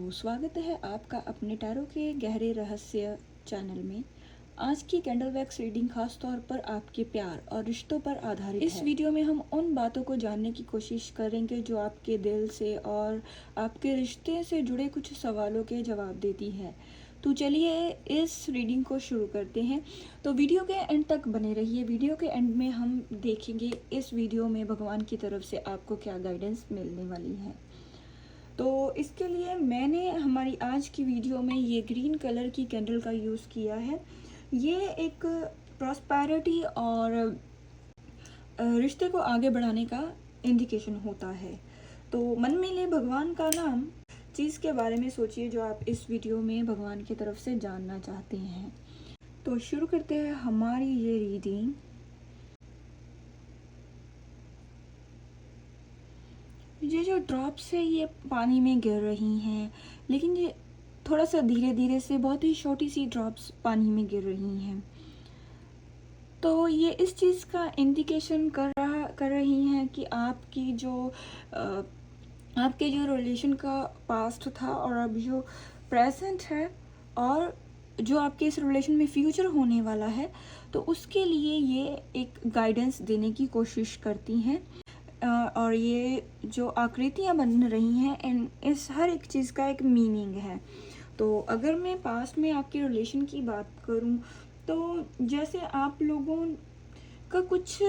तो स्वागत है आपका अपने टैरो के गहरे रहस्य चैनल में। आज की कैंडल वैक्स रीडिंग खास तौर पर आपके प्यार और रिश्तों पर आधारित है। इस वीडियो में हम उन बातों को जानने की कोशिश करेंगे जो आपके दिल से और आपके रिश्ते से जुड़े कुछ सवालों के जवाब देती है। तो चलिए इस रीडिंग को शुरू करते हैं। तो वीडियो के एंड तक बने रहिए। वीडियो के एंड में हम देखेंगे इस वीडियो में भगवान की तरफ से आपको क्या गाइडेंस मिलने वाली है। तो इसके लिए मैंने हमारी आज की वीडियो में ये ग्रीन कलर की कैंडल का यूज़ किया है। ये एक प्रॉस्पेरिटी और रिश्ते को आगे बढ़ाने का इंडिकेशन होता है। तो मन में ले भगवान का नाम, चीज़ के बारे में सोचिए जो आप इस वीडियो में भगवान की तरफ से जानना चाहते हैं। तो शुरू करते हैं हमारी ये रीडिंग। ये जो ड्रॉप्स है ये पानी में गिर रही हैं, लेकिन ये थोड़ा सा धीरे धीरे से बहुत ही छोटी सी ड्रॉप्स पानी में गिर रही हैं। तो ये इस चीज़ का इंडिकेशन कर रही हैं कि आपके जो रिलेशन का पास्ट था और अब जो प्रेजेंट है और जो आपके इस रिलेशन में फ्यूचर होने वाला है, तो उसके लिए ये एक गाइडेंस देने की कोशिश करती हैं। और ये जो आकृतियाँ बन रही हैं इस हर एक चीज़ का एक मीनिंग है। तो अगर मैं पास्ट में आपके रिलेशन की बात करूं, तो जैसे आप लोगों का कुछ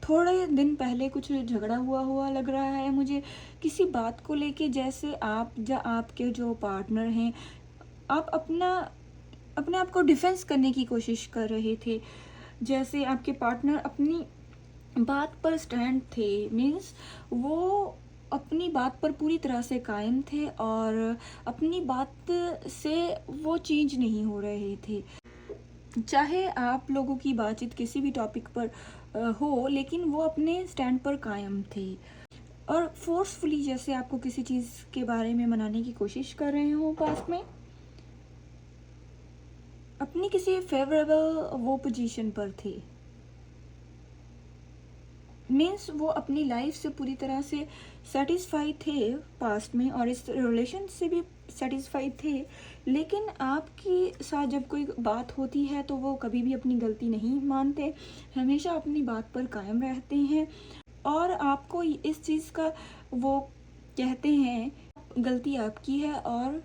थोड़े दिन पहले कुछ झगड़ा हुआ लग रहा है मुझे किसी बात को लेके। जैसे आपके जो पार्टनर हैं, आप अपने आप को डिफेंस करने की कोशिश कर रहे थे। जैसे आपके पार्टनर अपनी बात पर स्टैंड थे, मीन्स वो अपनी बात पर पूरी तरह से कायम थे और अपनी बात से वो चेंज नहीं हो रहे थे। चाहे आप लोगों की बातचीत किसी भी टॉपिक पर हो, लेकिन वो अपने स्टैंड पर कायम थे और फोर्सफुली जैसे आपको किसी चीज़ के बारे में मनाने की कोशिश कर रहे हो पास्ट में, अपनी किसी फेवरेबल वो पोजीशन पर थे। मीन्स वो अपनी लाइफ से पूरी तरह से सेटिस्फाइड थे पास्ट में और इस रिलेशन से भी सेटिस्फाइड थे। लेकिन आपके साथ जब कोई बात होती है तो वो कभी भी अपनी गलती नहीं मानते, हमेशा अपनी बात पर कायम रहते हैं और आपको इस चीज़ का वो कहते हैं गलती आपकी है। और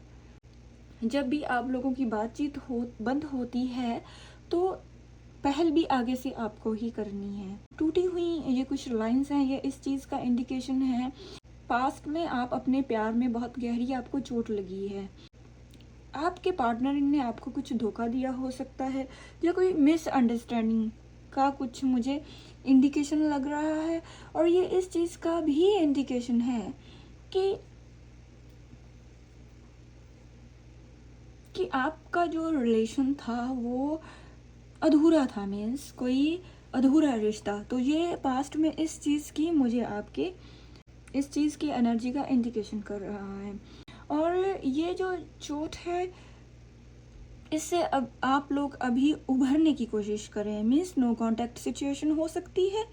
जब भी आप लोगों की बातचीत बंद होती है तो पहल भी आगे से आपको ही करनी है। टूटी हुई ये कुछ लाइंस हैं, ये इस चीज़ का इंडिकेशन है पास्ट में आप अपने प्यार में बहुत गहरी आपको चोट लगी है। आपके पार्टनर ने आपको कुछ धोखा दिया हो सकता है या कोई मिसअंडरस्टैंडिंग का कुछ मुझे इंडिकेशन लग रहा है। और ये इस चीज़ का भी इंडिकेशन है कि आपका जो रिलेशन था वो अधूरा था, मीन्स कोई अधूरा रिश्ता। तो ये पास्ट में इस चीज़ की मुझे आपके इस चीज़ की एनर्जी का इंडिकेशन कर रहा है। और ये जो चोट है इससे अब आप लोग अभी उभरने की कोशिश करें, मीन्स नो कांटेक्ट सिचुएशन हो सकती है।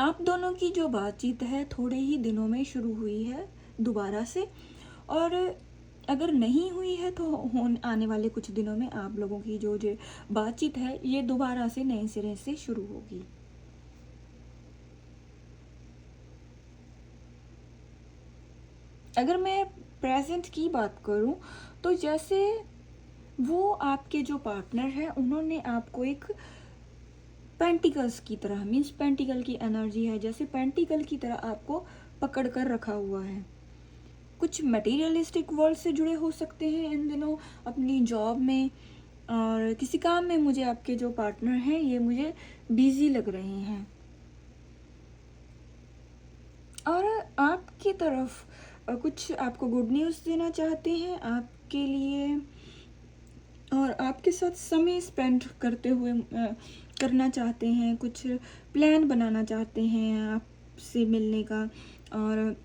आप दोनों की जो बातचीत है थोड़े ही दिनों में शुरू हुई है दोबारा से, और अगर नहीं हुई है तो आने वाले कुछ दिनों में आप लोगों की जो बातचीत है ये दोबारा से नए सिरे से शुरू होगी। अगर मैं प्रेजेंट की बात करूं, तो जैसे वो आपके जो पार्टनर है उन्होंने आपको एक पेंटिकल्स की तरह, मीन्स पेंटिकल की एनर्जी है, जैसे पेंटिकल की तरह आपको पकड़ कर रखा हुआ है। कुछ मटेरियलिस्टिक वर्ल्ड से जुड़े हो सकते हैं इन दिनों अपनी जॉब में और किसी काम में। मुझे आपके जो पार्टनर हैं ये मुझे बिजी लग रहे हैं और आपकी तरफ कुछ आपको गुड न्यूज़ देना चाहते हैं आपके लिए और आपके साथ समय स्पेंड करते हुए करना चाहते हैं, कुछ प्लान बनाना चाहते हैं आपसे मिलने का। और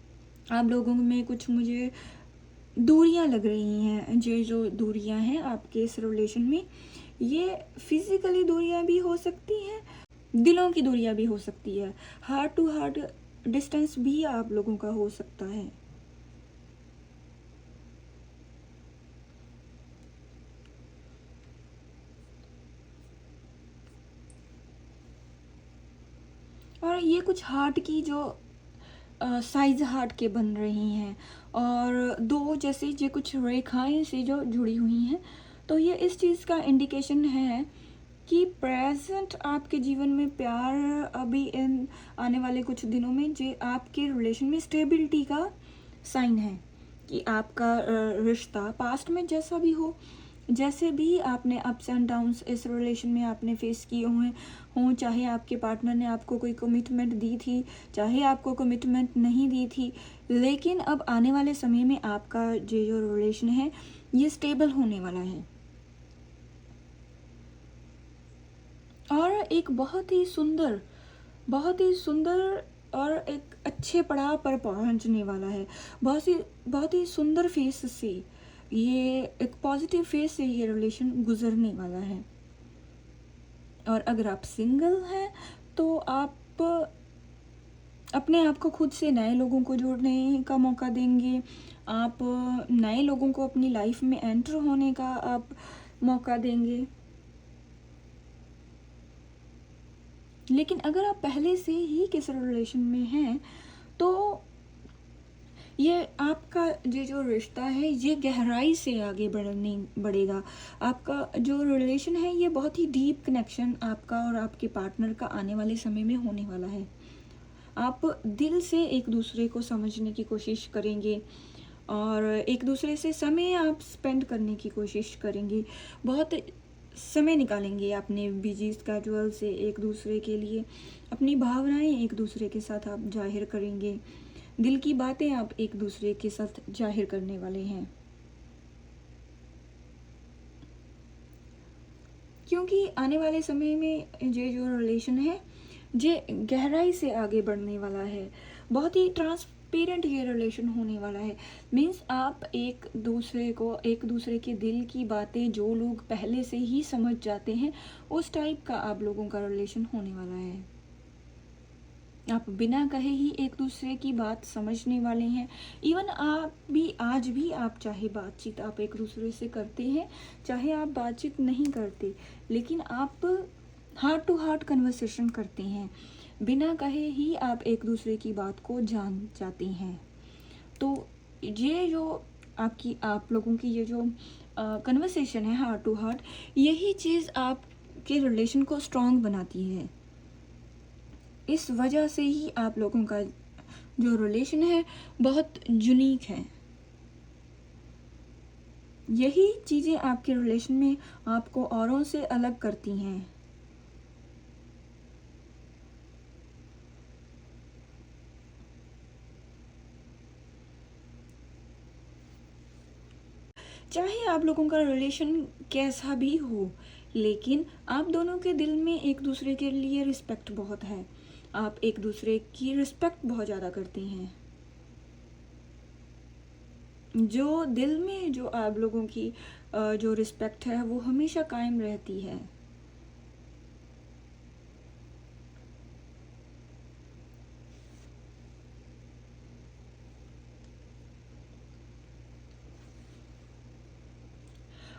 आप लोगों में कुछ मुझे दूरियां लग रही हैं। जो दूरियां हैं आपके इस रिलेशन में, ये फिजिकली दूरियां भी हो सकती हैं, दिलों की दूरियां भी हो सकती है, हार्ट टू हार्ट डिस्टेंस भी आप लोगों का हो सकता है। और ये कुछ हार्ट की जो साइज हार्ट के बन रही हैं, और दो जैसे ये कुछ रेखाएं से जो जुड़ी हुई हैं। तो ये इस चीज़ का इंडिकेशन है कि प्रेजेंट आपके जीवन में प्यार अभी इन आने वाले कुछ दिनों में जो आपके रिलेशन में स्टेबिलिटी का साइन है, कि आपका रिश्ता पास्ट में जैसा भी हो, जैसे भी आपने अप्स एंड डाउन्स इस रिलेशन में आपने फेस किए हुए हों, चाहे आपके पार्टनर ने आपको कोई कमिटमेंट दी थी, चाहे आपको कमिटमेंट नहीं दी थी, लेकिन अब आने वाले समय में आपका ये जो रिलेशन है ये स्टेबल होने वाला है और एक बहुत ही सुंदर और एक अच्छे पड़ाव पर पहुंचने वाला है। बहुत ही सुंदर फेस से, ये एक पॉजिटिव फेस से ये रिलेशन गुजरने वाला है। और अगर आप सिंगल हैं तो आप अपने आप को खुद से नए लोगों को जोड़ने का मौका देंगे, आप नए लोगों को अपनी लाइफ में एंटर होने का आप मौका देंगे। लेकिन अगर आप पहले से ही किस रिलेशन में हैं तो ये आपका ये जो रिश्ता है ये गहराई से आगे बढ़ेगा। आपका जो रिलेशन है ये बहुत ही डीप कनेक्शन आपका और आपके पार्टनर का आने वाले समय में होने वाला है। आप दिल से एक दूसरे को समझने की कोशिश करेंगे और एक दूसरे से समय आप स्पेंड करने की कोशिश करेंगे, बहुत समय निकालेंगे अपने बिजी स्केड्यूल से एक दूसरे के लिए, अपनी भावनाएं एक दूसरे के साथ आप जाहिर करेंगे, दिल की बातें आप एक दूसरे के साथ जाहिर करने वाले हैं। क्योंकि आने वाले समय में ये जो रिलेशन है ये गहराई से आगे बढ़ने वाला है, बहुत ही ट्रांसपेरेंट ये रिलेशन होने वाला है। मीन्स आप एक दूसरे के दिल की बातें जो लोग पहले से ही समझ जाते हैं उस टाइप का आप लोगों का रिलेशन होने वाला है। आप बिना कहे ही एक दूसरे की बात समझने वाले हैं। इवन आप भी आज भी आप चाहे बातचीत आप एक दूसरे से करते हैं, चाहे आप बातचीत नहीं करते, लेकिन आप हार्ट टू हार्ट कन्वर्सेशन करते हैं, बिना कहे ही आप एक दूसरे की बात को जान जाते हैं। तो ये जो आप लोगों की ये जो कन्वर्सेशन है हार्ट टू हार्ट, यही चीज़ आपके रिलेशन को स्ट्रॉन्ग बनाती है। इस वजह से ही आप लोगों का जो रिलेशन है बहुत यूनिक है। यही चीज़ें आपके रिलेशन में आपको औरों से अलग करती हैं। चाहे आप लोगों का रिलेशन कैसा भी हो, लेकिन आप दोनों के दिल में एक दूसरे के लिए रिस्पेक्ट बहुत है, आप एक दूसरे की रिस्पेक्ट बहुत ज़्यादा करते हैं। जो दिल में जो आप लोगों की जो रिस्पेक्ट है वो हमेशा कायम रहती है।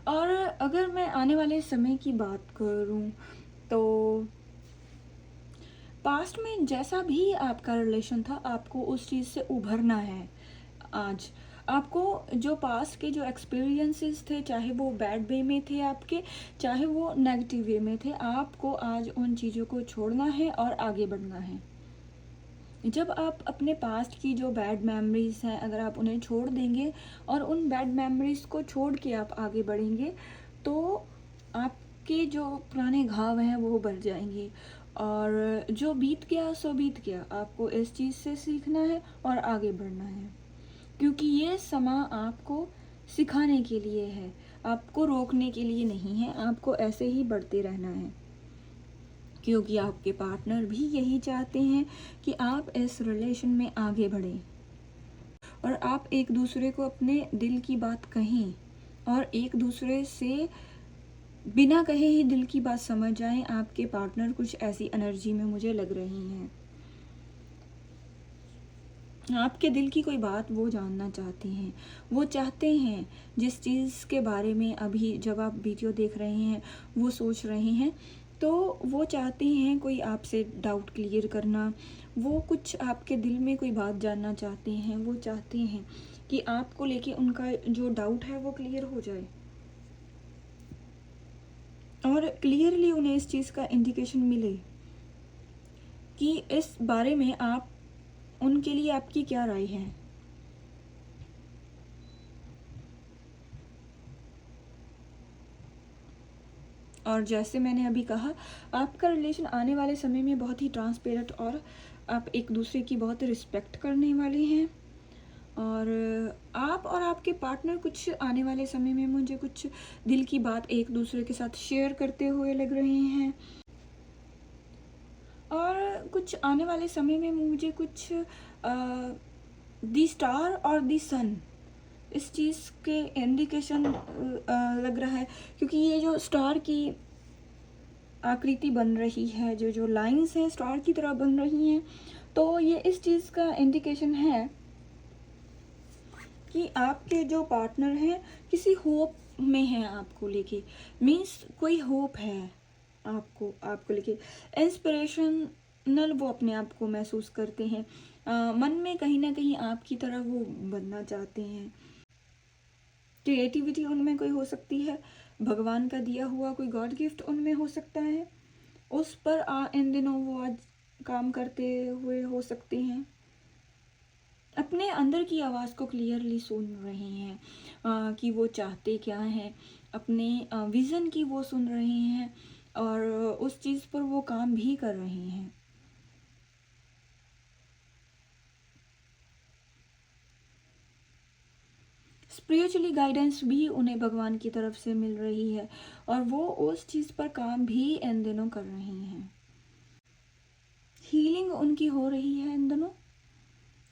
और अगर मैं आने वाले समय की बात करूं तो पास्ट में जैसा भी आपका रिलेशन था आपको उस चीज़ से उभरना है। आज आपको जो पास्ट के जो एक्सपीरियंसेस थे, चाहे वो बैड वे में थे आपके, चाहे वो नेगेटिव वे में थे, आपको आज उन चीज़ों को छोड़ना है और आगे बढ़ना है। जब आप अपने पास्ट की जो बैड मेमोरीज हैं अगर आप उन्हें छोड़ देंगे और उन बैड मेमोरीज को छोड़ के आप आगे बढ़ेंगे तो आपके जो पुराने घाव हैं वो भर जाएंगे, और जो बीत गया सो बीत गया। आपको इस चीज़ से सीखना है और आगे बढ़ना है, क्योंकि ये समा आपको सिखाने के लिए है, आपको रोकने के लिए नहीं है। आपको ऐसे ही बढ़ते रहना है, क्योंकि आपके पार्टनर भी यही चाहते हैं कि आप इस रिलेशन में आगे बढ़ें और आप एक दूसरे को अपने दिल की बात कहें और एक दूसरे से बिना कहे ही दिल की बात समझ जाएं। आपके पार्टनर कुछ ऐसी एनर्जी में मुझे लग रही हैं, आपके दिल की कोई बात वो जानना चाहते हैं, वो चाहते हैं जिस चीज़ के बारे में अभी जब आप वीडियो देख रहे हैं वो सोच रहे हैं, तो वो चाहते हैं कोई आपसे डाउट क्लियर करना, वो कुछ आपके दिल में कोई बात जानना चाहते हैं, वो चाहते हैं कि आपको लेके उनका जो डाउट है वो क्लियर हो जाए, और क्लियरली उन्हें इस चीज़ का इंडिकेशन मिले कि इस बारे में आप उनके लिए आपकी क्या राय है। और जैसे मैंने अभी कहा, आपका रिलेशन आने वाले समय में बहुत ही ट्रांसपेरेंट, और आप एक दूसरे की बहुत रिस्पेक्ट करने वाले हैं। और आप और आपके पार्टनर कुछ आने वाले समय में मुझे कुछ दिल की बात एक दूसरे के साथ शेयर करते हुए लग रहे हैं। और कुछ आने वाले समय में मुझे कुछ दी स्टार और दी सन, इस चीज़ के इंडिकेशन लग रहा है, क्योंकि ये जो स्टार की आकृति बन रही है, जो जो लाइंस हैं स्टार की तरह बन रही हैं, तो ये इस चीज़ का इंडिकेशन है कि आपके जो पार्टनर हैं किसी होप में हैं आपको लेके, मीन्स कोई होप है आपको आपको लेके, इंस्पिरेशनल वो अपने आप को महसूस करते हैं, मन में कहीं ना कहीं आपकी तरह वो बनना चाहते हैं। क्रिएटिविटी उनमें कोई हो सकती है, भगवान का दिया हुआ कोई गॉड गिफ्ट उनमें हो सकता है, उस पर इन दिनों वो आज काम करते हुए हो सकते हैं। अपने अंदर की आवाज़ को क्लियरली सुन रहे हैं कि वो चाहते क्या हैं, अपने विज़न की वो सुन रहे हैं, और उस चीज़ पर वो काम भी कर रहे हैं। स्पिरिचुअली गाइडेंस भी उन्हें भगवान की तरफ से मिल रही है, और वो उस चीज़ पर काम भी इन दिनों कर रहे हैं। हीलिंग उनकी हो रही है इन दिनों,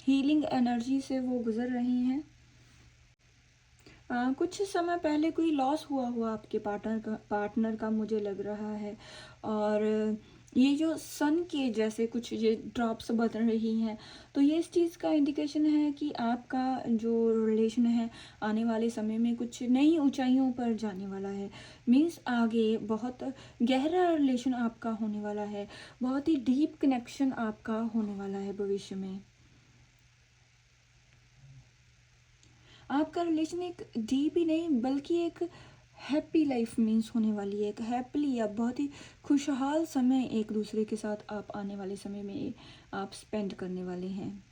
हीलिंग एनर्जी से वो गुजर रहे हैं। कुछ समय पहले कोई लॉस हुआ हुआ आपके पार्टनर का मुझे लग रहा है, और ये जो सन के जैसे कुछ ये ड्रॉप्स बन रही हैं, तो ये इस चीज़ का इंडिकेशन है कि आपका जो रिलेशन है आने वाले समय में कुछ नई ऊंचाइयों पर जाने वाला है। मीन्स आगे बहुत गहरा रिलेशन आपका होने वाला है, बहुत ही डीप कनेक्शन आपका होने वाला है भविष्य में। आपका रिलेशन एक डीप ही नहीं बल्कि एक हैप्पी लाइफ मीन्स होने वाली है, एक हैप्पीली या बहुत ही खुशहाल समय एक दूसरे के साथ आप आने वाले समय में आप स्पेंड करने वाले हैं।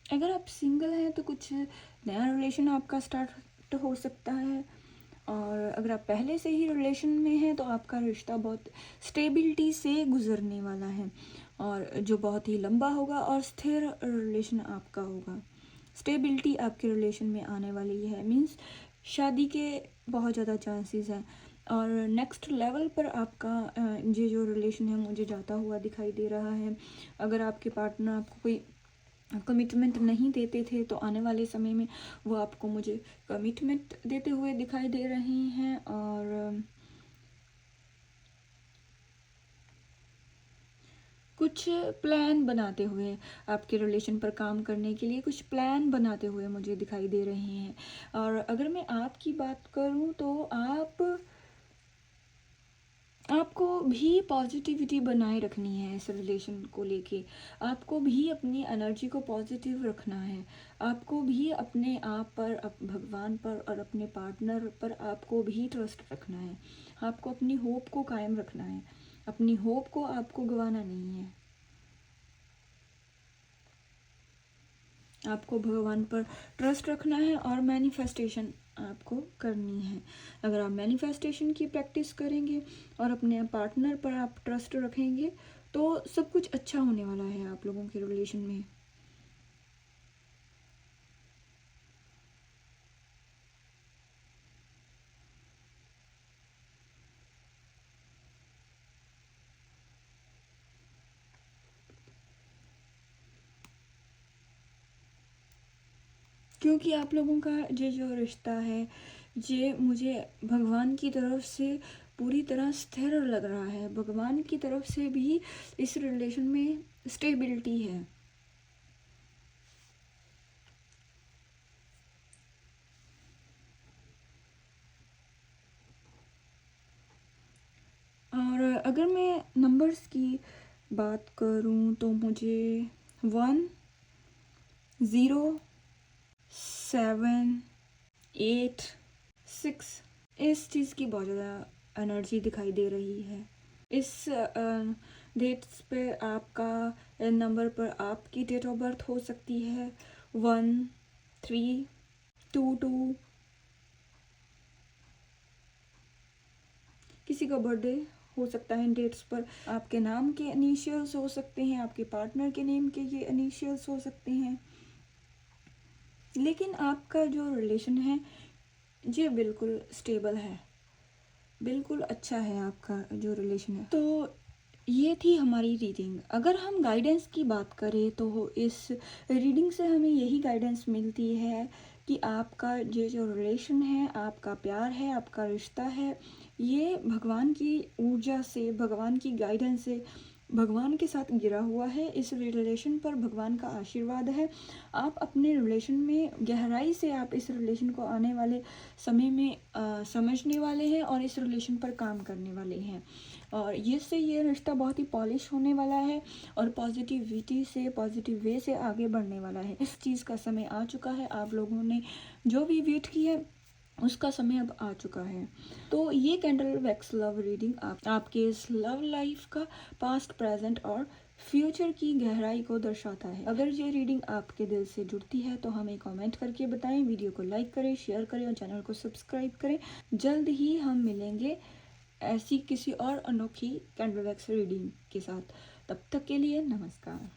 अगर आप सिंगल हैं तो कुछ नया रिलेशन आपका स्टार्ट हो सकता है, और अगर आप पहले से ही रिलेशन में हैं तो आपका रिश्ता बहुत स्टेबिलिटी से गुजरने वाला है, और जो बहुत ही लंबा होगा और स्थिर रिलेशन आपका होगा। स्टेबिलिटी आपके रिलेशन में आने वाली है, मीन्स शादी के बहुत ज़्यादा चांसेस हैं, और नेक्स्ट लेवल पर आपका ये जो रिलेशन है मुझे जाता हुआ दिखाई दे रहा है। अगर आपके पार्टनर आपको कोई कमिटमेंट नहीं देते थे तो आने वाले समय में वो आपको मुझे कमिटमेंट देते हुए दिखाई दे रहे हैं, और कुछ प्लान बनाते हुए आपके रिलेशन पर काम करने के लिए कुछ प्लान बनाते हुए मुझे दिखाई दे रहे हैं। और अगर मैं आपकी बात करूं तो आपको भी पॉजिटिविटी बनाए रखनी है इस रिलेशन को लेके, आपको भी अपनी एनर्जी को पॉजिटिव रखना है, आपको भी अपने आप पर भगवान पर और अपने पार्टनर पर आपको भी ट्रस्ट रखना है, आपको अपनी होप को कायम रखना है, अपनी होप को आपको गंवाना नहीं है, आपको भगवान पर ट्रस्ट रखना है, और मैनिफेस्टेशन आपको करनी है। अगर आप मैनिफेस्टेशन की प्रैक्टिस करेंगे और अपने पार्टनर पर आप ट्रस्ट रखेंगे तो सब कुछ अच्छा होने वाला है आप लोगों के रिलेशन में। क्योंकि आप लोगों का ये जो रिश्ता है ये मुझे भगवान की तरफ से पूरी तरह स्थिर लग रहा है, भगवान की तरफ से भी इस रिलेशन में स्टेबिलिटी है। अगर मैं नंबर्स की बात करूं तो मुझे 1, 0, 7, 8, 6 इस चीज़ की बहुत ज़्यादा एनर्जी दिखाई दे रही है। इस डेट्स पे आपका नंबर पर आपकी डेट ऑफ बर्थ हो सकती है 1, 3, 2, 2, किसी का बर्थडे हो सकता है इन डेट्स पर। आपके नाम के इनिशियल्स हो सकते हैं, आपके पार्टनर के नेम के ये इनिशियल्स हो सकते हैं। लेकिन आपका जो रिलेशन है ये बिल्कुल स्टेबल है, बिल्कुल अच्छा है आपका जो रिलेशन है। तो ये थी हमारी रीडिंग। अगर हम गाइडेंस की बात करें तो इस रीडिंग से हमें यही गाइडेंस मिलती है कि आपका ये जो रिलेशन है, आपका प्यार है, आपका रिश्ता है, ये भगवान की ऊर्जा से, भगवान की गाइडेंस से, भगवान के साथ गिरा हुआ है। इस रिलेशन पर भगवान का आशीर्वाद है। आप अपने रिलेशन में गहराई से आप इस रिलेशन को आने वाले समय में समझने वाले हैं और इस रिलेशन पर काम करने वाले हैं। और ये रिश्ता बहुत ही पॉलिश होने वाला है और पॉजिटिविटी से, पॉजिटिव वे से आगे बढ़ने वाला है। इस चीज़ का समय आ चुका है। आप लोगों ने जो भी वेट की है उसका समय अब आ चुका है। तो ये कैंडल वैक्स लव रीडिंग आपके इस लव लाइफ का पास्ट, प्रेजेंट और फ्यूचर की गहराई को दर्शाता है। अगर ये रीडिंग आपके दिल से जुड़ती है तो हमें कमेंट करके बताएं, वीडियो को लाइक करें, शेयर करें और चैनल को सब्सक्राइब करें। जल्द ही हम मिलेंगे ऐसी किसी और अनोखी कैंडल वैक्स रीडिंग के साथ। तब तक के लिए नमस्कार।